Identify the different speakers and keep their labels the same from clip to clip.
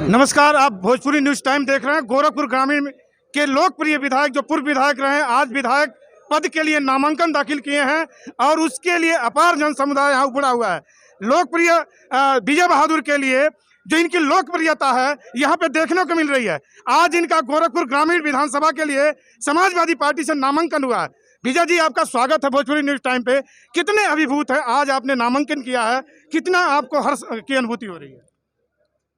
Speaker 1: नमस्कार, आप Bhojpuri news time देख रहे हैं। गोरखपुर ग्रामीण के लोकप्रिय विधायक जो पूर्व विधायक रहे, आज विधायक पद के लिए नामांकन दाखिल किए हैं और उसके लिए अपार जन समुदाय यहाँ उमड़ा हुआ है। लोकप्रिय विजय बहादुर के लिए जो इनकी लोकप्रियता है यहाँ पे देखने को मिल रही है। आज इनका गोरखपुर ग्रामीण विधानसभा के लिए समाजवादी पार्टी से नामांकन हुआ है। विजय जी, आपका स्वागत है भोजपुरी न्यूज टाइम पे। कितने अभिभूत है आज आपने नामांकन किया है, कितना आपको हर्ष की अनुभूति हो रही है?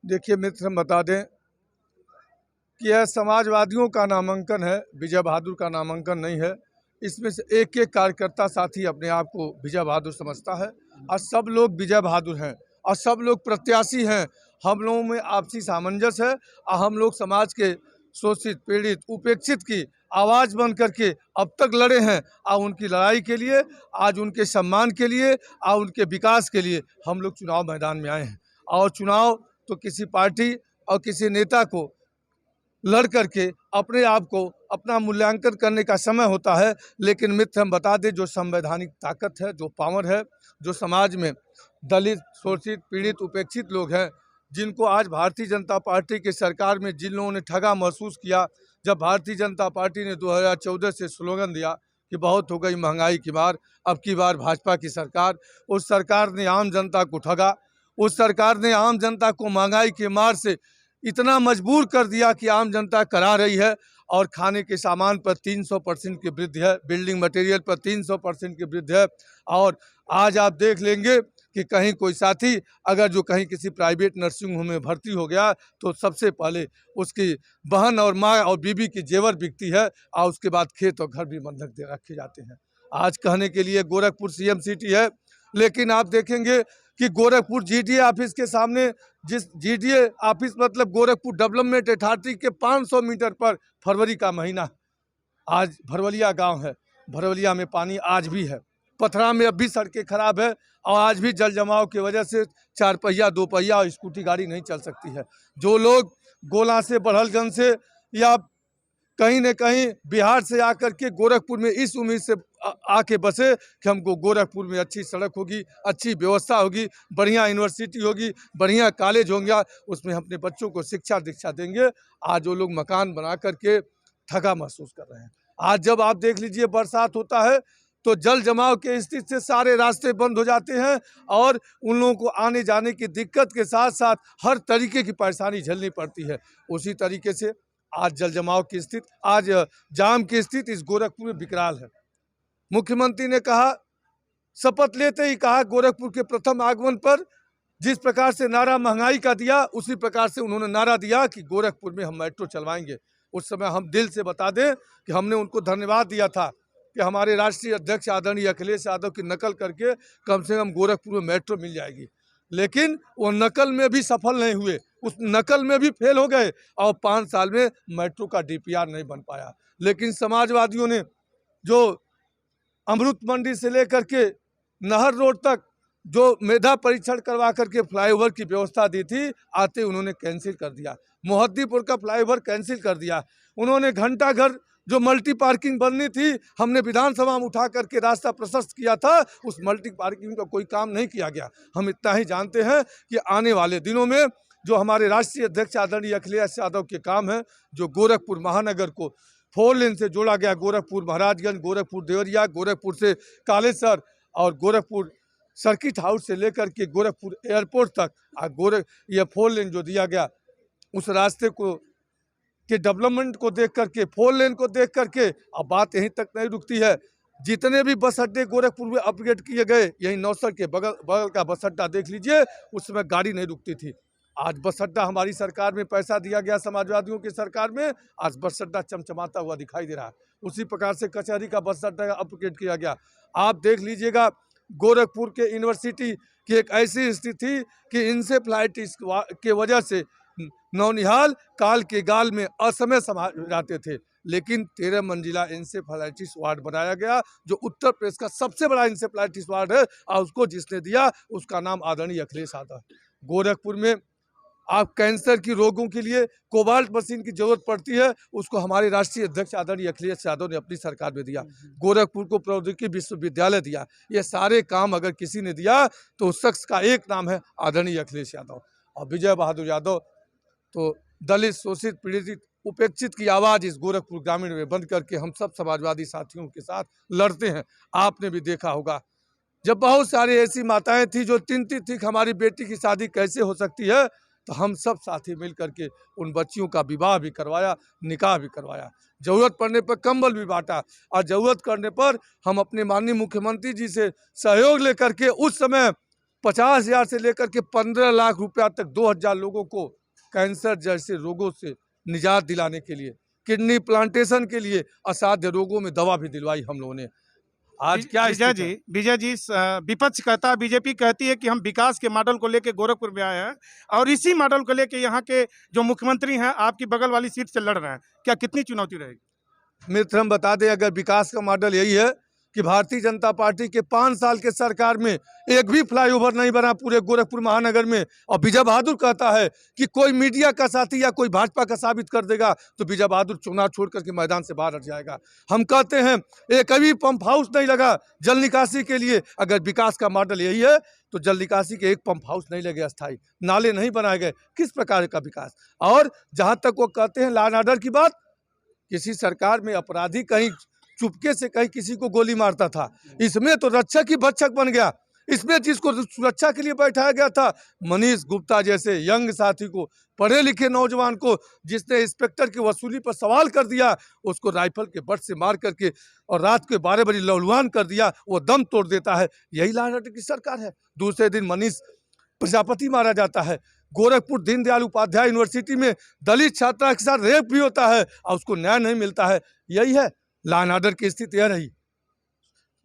Speaker 2: देखिए मित्र, हम बता दें कि यह समाजवादियों का नामांकन है, विजय बहादुर का नामांकन नहीं है। इसमें से एक एक कार्यकर्ता साथी अपने आप को विजय बहादुर समझता है और सब लोग विजय बहादुर हैं और सब लोग प्रत्याशी हैं। हम लोगों में आपसी सामंजस्य है और हम लोग समाज के शोषित, पीड़ित, उपेक्षित की आवाज़ बन करके अब तक लड़े हैं और उनकी लड़ाई के लिए, आज उनके सम्मान के लिए और उनके विकास के लिए हम लोग चुनाव मैदान में आए हैं। और चुनाव तो किसी पार्टी और किसी नेता को लड़ करके अपने आप को अपना मूल्यांकन करने का समय होता है। लेकिन मित्र, हम बता दें, जो संवैधानिक ताकत है, जो पावर है, जो समाज में दलित, शोषित, पीड़ित, उपेक्षित लोग हैं, जिनको आज भारतीय जनता पार्टी की सरकार में जिन लोगों ने ठगा महसूस किया, जब भारतीय जनता पार्टी ने 2014 से स्लोगन दिया कि बहुत हो गई महंगाई की मार, अब की बार भाजपा की सरकार, उस सरकार ने आम जनता को ठगा। उस सरकार ने आम जनता को महंगाई के मार से इतना मजबूर कर दिया कि आम जनता करा रही है और खाने के सामान पर 300% की वृद्धि है, बिल्डिंग मटेरियल पर 300% की वृद्धि है। और आज आप देख लेंगे कि कहीं कोई साथी अगर जो कहीं किसी प्राइवेट नर्सिंग होम में भर्ती हो गया तो सबसे पहले उसकी बहन और माँ और बीबी की जेवर बिकती है और उसके बाद खेत और घर भी बंधक दे रखे जाते हैं। आज कहने के लिए गोरखपुर सीएम सिटी है, लेकिन आप देखेंगे कि गोरखपुर जीडीए ऑफिस के सामने, जिस जीडीए ऑफिस मतलब गोरखपुर डेवलपमेंट अथॉरिटी के 500 मीटर पर फरवरी का महीना, आज भरवलिया गांव है, भरवलिया में पानी आज भी है, पथरा में अब भी सड़कें खराब है और आज भी जल जमाव की वजह से 4 पहिया, 2 पहिया और स्कूटी गाड़ी नहीं चल सकती है। जो लोग गोला से, बड़हलगंज से या कहीं न कहीं बिहार से आकर के गोरखपुर में इस उम्मीद से आके बसे कि हमको गोरखपुर में अच्छी सड़क होगी, अच्छी व्यवस्था होगी, बढ़िया यूनिवर्सिटी होगी, बढ़िया कॉलेज होंगे, उसमें हम अपने बच्चों को शिक्षा दीक्षा देंगे। आज वो लोग मकान बना करके ठगा महसूस कर रहे हैं। आज जब आप देख लीजिए बरसात होता है तो जल जमाव के स्थिति से सारे रास्ते बंद हो जाते हैं और उन लोगों को आने जाने की दिक्कत के साथ साथ हर तरीके की परेशानी झेलनी पड़ती है। उसी तरीके से आज जल जमाव की स्थिति, आज जाम की स्थिति इस गोरखपुर में विकराल है। मुख्यमंत्री ने कहा, शपथ लेते ही कहा, गोरखपुर के प्रथम आगमन पर जिस प्रकार से नारा महंगाई का दिया, उसी प्रकार से उन्होंने नारा दिया कि गोरखपुर में हम मेट्रो चलवाएंगे। उस समय हम दिल से बता दें कि हमने उनको धन्यवाद दिया था कि हमारे राष्ट्रीय अध्यक्ष आदरणीय अखिलेश यादव की नकल करके कम से कम गोरखपुर में मेट्रो मिल जाएगी। लेकिन वो नकल में भी सफल नहीं हुए, उस नकल में भी फेल हो गए और 5 साल में मेट्रो का डीपीआर नहीं बन पाया। लेकिन समाजवादियों ने जो अमृत मंडी से लेकर के नहर रोड तक जो मेधा परीक्षण करवा करके फ्लाईओवर की व्यवस्था दी थी, आते उन्होंने कैंसिल कर दिया। मोहद्दीपुर का फ्लाईओवर कैंसिल कर दिया। उन्होंने घंटा घर जो मल्टी पार्किंग बननी थी, हमने विधानसभा में उठा करके रास्ता प्रशस्त किया था, उस मल्टी पार्किंग का कोई काम नहीं किया गया। हम इतना ही जानते हैं कि आने वाले दिनों में जो हमारे राष्ट्रीय अध्यक्ष आदरणीय अखिलेश यादव के काम है, जो गोरखपुर महानगर को 4 लेन से जोड़ा गया, गोरखपुर महाराजगंज, गोरखपुर देवरिया, गोरखपुर से कालेसर और गोरखपुर सर्किट हाउस से लेकर के गोरखपुर एयरपोर्ट तक ये 4 लेन जो दिया गया, उस रास्ते को के डेवलपमेंट को देख करके, 4 लेन को देख करके अब बात यहीं तक नहीं रुकती है। जितने भी बस अड्डे गोरखपुर में अपग्रेड किए गए, यही नौसर के बगल का बस अड्डा देख लीजिए, उस समय गाड़ी नहीं रुकती थी। आज बस अड्डा हमारी सरकार में पैसा दिया गया, समाजवादियों की सरकार में, आज बस अड्डा चमचमाता हुआ दिखाई दे रहा है। उसी प्रकार से कचहरी का बस अड्डा अपग्रेड किया गया। आप देख लीजिएगा गोरखपुर के यूनिवर्सिटी की एक ऐसी स्थिति थी कि इंसेफ्लाइटिस के वजह से नौनिहाल काल के गाल में असमय समा जाते थे, लेकिन 13 मंजिला इंसेफ्लाइटिस वार्ड बनाया गया, जो उत्तर प्रदेश का सबसे बड़ा इंसेफ्लाइटिस वार्ड है और उसको जिसने दिया उसका नाम आदरणीय अखिलेश यादव। गोरखपुर में आप कैंसर की रोगों के लिए कोबाल्ट मशीन की जरूरत पड़ती है, उसको हमारे राष्ट्रीय अध्यक्ष आदरणीय अखिलेश यादव ने अपनी सरकार में दिया। गोरखपुर को प्रौद्योगिकी विश्वविद्यालय दिया। ये सारे काम अगर किसी ने दिया तो उस शख्स का एक नाम है आदरणीय अखिलेश यादव। और विजय बहादुर यादव तो दलित, शोषित, पीड़ित, उपेक्षित की आवाज़ इस गोरखपुर ग्रामीण में बंद करके हम सब समाजवादी साथियों के साथ लड़ते हैं। आपने भी देखा होगा जब बहुत सारी ऐसी माताएं थी जो चिंतित थी कि हमारी बेटी की शादी कैसे हो सकती है, तो हम सब साथी मिल करके उन बच्चियों का विवाह भी करवाया, निकाह भी करवाया, जरूरत पड़ने पर कंबल भी बांटा और जरूरत करने पर हम अपने माननीय मुख्यमंत्री जी से सहयोग लेकर के उस समय 50,000 से लेकर के 15 लाख रुपया तक 2,000 लोगों को कैंसर जैसे रोगों से निजात दिलाने के लिए, किडनी प्लांटेशन के लिए, असाध्य रोगों में दवा भी दिलवाई हम लोगों ने। आज क्या स्थिति है?
Speaker 1: विजय जी विपक्ष कहता है, बीजेपी कहती है कि हम विकास के मॉडल को लेके गोरखपुर में आए हैं और इसी मॉडल को लेके यहाँ के जो मुख्यमंत्री हैं आपकी बगल वाली सीट से लड़ रहे हैं, क्या कितनी चुनौती रहेगी?
Speaker 2: मित्र हम बता दें, अगर विकास का मॉडल यही है कि भारतीय जनता पार्टी के 5 साल के सरकार में एक भी फ्लाईओवर नहीं बना पूरे गोरखपुर महानगर में, और विजय बहादुर कहता है कि कोई मीडिया का साथी या कोई भाजपा का साबित कर देगा तो विजय बहादुर चुनाव छोड़ करके मैदान से बाहर हट जाएगा। हम कहते हैं एक भी पंप हाउस नहीं लगा जल निकासी के लिए। अगर विकास का मॉडल यही है तो जल निकासी के एक पंप हाउस नहीं लगे, अस्थायी नाले नहीं बनाए गए, किस प्रकार का विकास? और जहाँ तक वो कहते हैं लॉ एंड ऑर्डर की बात, किसी सरकार में अपराधी कहीं चुपके से कहीं किसी को गोली मारता था, इसमें तो रक्षक ही भक्षक बन गया। इसमें जिसको सुरक्षा के लिए बैठाया गया था मनीष गुप्ता जैसे यंग साथी को, पढ़े लिखे नौजवान को, जिसने इंस्पेक्टर की वसूली पर सवाल कर दिया, उसको राइफल के बट से मार करके और रात के 12 बजे लहलुहान कर दिया, वो दम तोड़ देता है। यही लॉ एंड ऑर्डर की सरकार है। दूसरे दिन मनीष प्रजापति मारा जाता है। गोरखपुर दीनदयाल उपाध्याय यूनिवर्सिटी में दलित छात्रा के साथ रेप भी होता है और उसको न्याय नहीं मिलता है। यही है लॉ एंड ऑर्डर की स्थिति। यह रही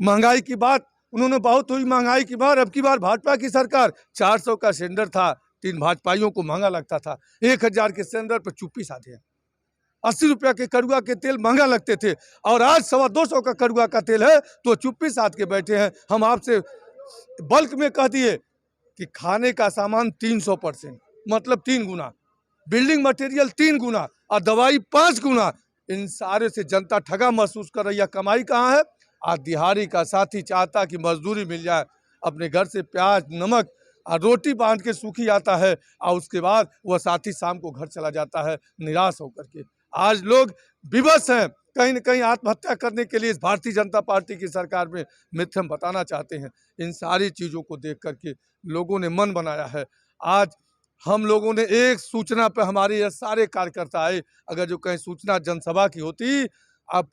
Speaker 2: महंगाई की बात, उन्होंने बहुत हुई महंगाई की बार। अब की बार भाजपा की सरकार 400 का सिलेंडर था, 3 भाजपाइयों को महंगा लगता था। 1000 के सिलेंडर पर चुप्पी साधे हैं। 80 रुपया के कड़ुआ के तेल महंगा लगते थे और आज 225 का कड़ुआ का तेल है तो चुप्पी साध के बैठे हैं। हम आपसे बल्क में कह दिए कि खाने का सामान 300%, मतलब 3 गुना, बिल्डिंग मटेरियल 3 गुना और दवाई 5 गुना। इन सारे से जनता ठगा महसूस कर रही है। कमाई कहाँ है? आज दिहाड़ी का साथी चाहता कि मजदूरी मिल जाए, अपने घर से प्याज नमक और रोटी बांध के सूखी आता है और उसके बाद वह साथी शाम को घर चला जाता है निराश होकर के। आज लोग विवश हैं, कहीं न कहीं आत्महत्या करने के लिए इस भारतीय जनता पार्टी की सरकार में। मित्र हम बताना चाहते हैं, इन सारी चीज़ों को देख करके लोगों ने मन बनाया है। आज हम लोगों ने एक सूचना पे हमारे ये सारे कार्यकर्ता आए। अगर जो कहीं सूचना जनसभा की होती, अब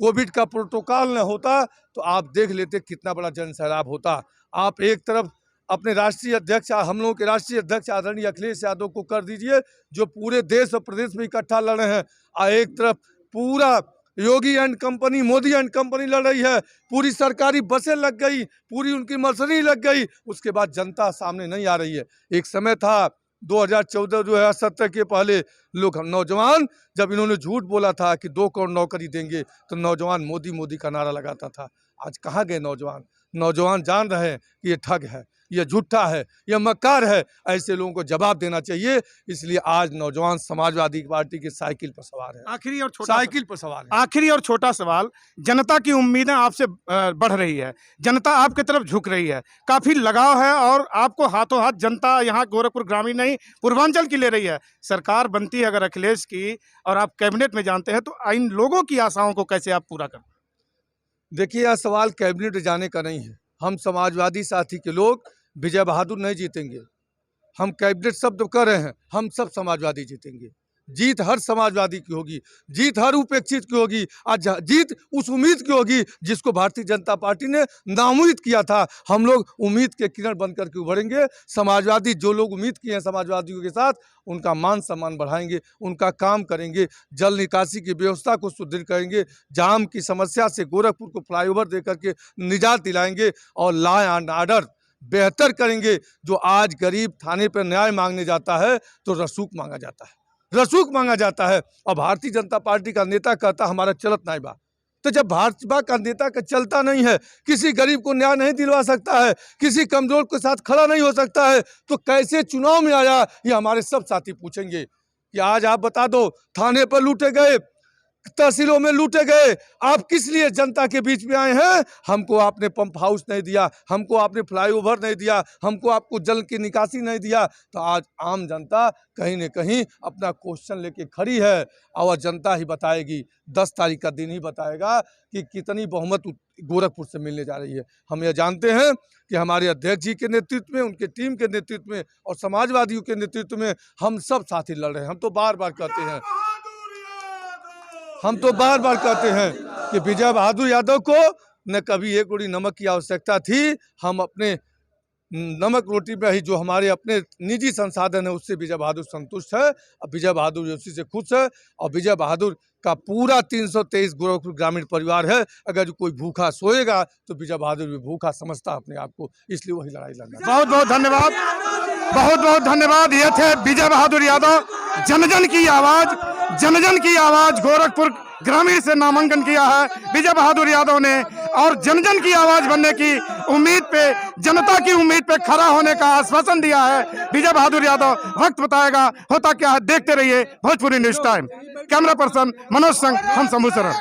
Speaker 2: कोविड का प्रोटोकॉल न होता तो आप देख लेते कितना बड़ा जन सैलाब होता। आप एक तरफ अपने राष्ट्रीय अध्यक्ष, हम लोगों के राष्ट्रीय अध्यक्ष आदरणीय अखिलेश यादव को कर दीजिए जो पूरे देश और प्रदेश में इकट्ठा लड़ रहे हैं, और एक तरफ पूरा Yogi and company, Modi and company लड़ रही है। पूरी सरकारी बसें लग गई, पूरी उनकी मशीनरी लग गई, उसके बाद जनता सामने नहीं आ रही है। एक समय था 2014-2017 के पहले लोग नौजवान, जब इन्होंने झूठ बोला था कि 2 करोड़ नौकरी देंगे तो नौजवान मोदी मोदी का नारा लगाता था। आज कहाँ गए नौजवान? नौजवान जान रहे हैं कि ये ठग है, ये झूठा है, ये मक्कार है। ऐसे लोगों को जवाब देना चाहिए। इसलिए आज नौजवान समाजवादी पार्टी की साइकिल पर सवार है।
Speaker 1: आखिरी और छोटा सवाल, जनता की उम्मीदें आपसे बढ़ रही है, जनता आपकी तरफ झुक रही है, काफी लगाव है और आपको हाथों हाथ जनता यहाँ गोरखपुर ग्रामीण नहीं पूर्वांचल की ले रही है। सरकार बनती है अगर अखिलेश की और आप कैबिनेट में जानते हैं तो इन लोगों की आशाओं को कैसे आप पूरा करें?
Speaker 2: देखिए, यह सवाल कैबिनेट जाने का नहीं है। हम समाजवादी साथी के लोग विजय बहादुर नहीं जीतेंगे। हम कैबिनेट शब्द कर रहे हैं, हम सब समाजवादी जीतेंगे। जीत हर समाजवादी की होगी, जीत हर उपेक्षित की होगी, आज जीत उस उम्मीद की होगी जिसको भारतीय जनता पार्टी ने नाउम्मीद किया था। हम लोग उम्मीद के किरण बन करके उभरेंगे। समाजवादी जो लोग उम्मीद किए हैं समाजवादियों के साथ, उनका मान सम्मान बढ़ाएंगे, उनका काम करेंगे, जल निकासी की व्यवस्था को सुदृढ़ करेंगे, जाम की समस्या से गोरखपुर को फ्लाईओवर दे करके निजात दिलाएंगे और लॉ एंड ऑर्डर बेहतर करेंगे। जो आज गरीब थाने पर न्याय मांगने जाता है तो रसूख मांगा जाता है, रसूख मांगा जाता है। और भारतीय जनता पार्टी का नेता कहता हमारा चलत नहीं बा। तो जब भाजपा का नेता का चलता नहीं है, किसी गरीब को न्याय नहीं दिलवा सकता है, किसी कमजोर के साथ खड़ा नहीं हो सकता है, तो कैसे चुनाव में आया? ये हमारे सब साथी पूछेंगे कि आज आप बता दो, थाने पर लूटे गए तहसीलों में लूटे गए। आप किस लिए जनता के बीच में आए हैं? हमको आपने पंप हाउस नहीं दिया, हमको आपने फ्लाईओवर नहीं दिया, हमको आपको जल की निकासी नहीं दिया। तो आज आम जनता कहीं न कहीं अपना क्वेश्चन लेके खड़ी है और जनता ही बताएगी, 10 तारीख का दिन ही बताएगा कि कितनी बहुमत गोरखपुर से मिलने जा रही है। हम यह जानते हैं कि हमारे अध्यक्ष जी के नेतृत्व में, उनके टीम के नेतृत्व में और समाजवादियों के नेतृत्व में हम सब साथी लड़ रहे हैं। हम तो बार बार कहते हैं कि विजय बहादुर यादव को न कभी एक उड़ी नमक की आवश्यकता थी। हम अपने नमक रोटी में ही जो हमारे अपने निजी संसाधन है उससे विजय बहादुर संतुष्ट है। अब विजय बहादुर उसी से खुश है और विजय बहादुर का पूरा 323 गोरखपुर ग्रामीण परिवार है। अगर कोई भूखा सोएगा तो विजय बहादुर भी भूखा समझता अपने आप को, इसलिए वही लड़ाई लड़ना।
Speaker 1: बहुत बहुत धन्यवाद, बहुत बहुत धन्यवाद। ये थे विजय बहादुर यादव, जन जन की आवाज, जन जन की आवाज गोरखपुर ग्रामीण से नामांकन किया है विजय बहादुर यादव ने और जन जन की आवाज बनने की उम्मीद पे, जनता की उम्मीद पे खड़ा होने का आश्वासन दिया है विजय बहादुर यादव। वक्त बताएगा होता क्या है, देखते रहिए Bhojpuri news time. Camera person Manoj संग, हम शंभू शरण।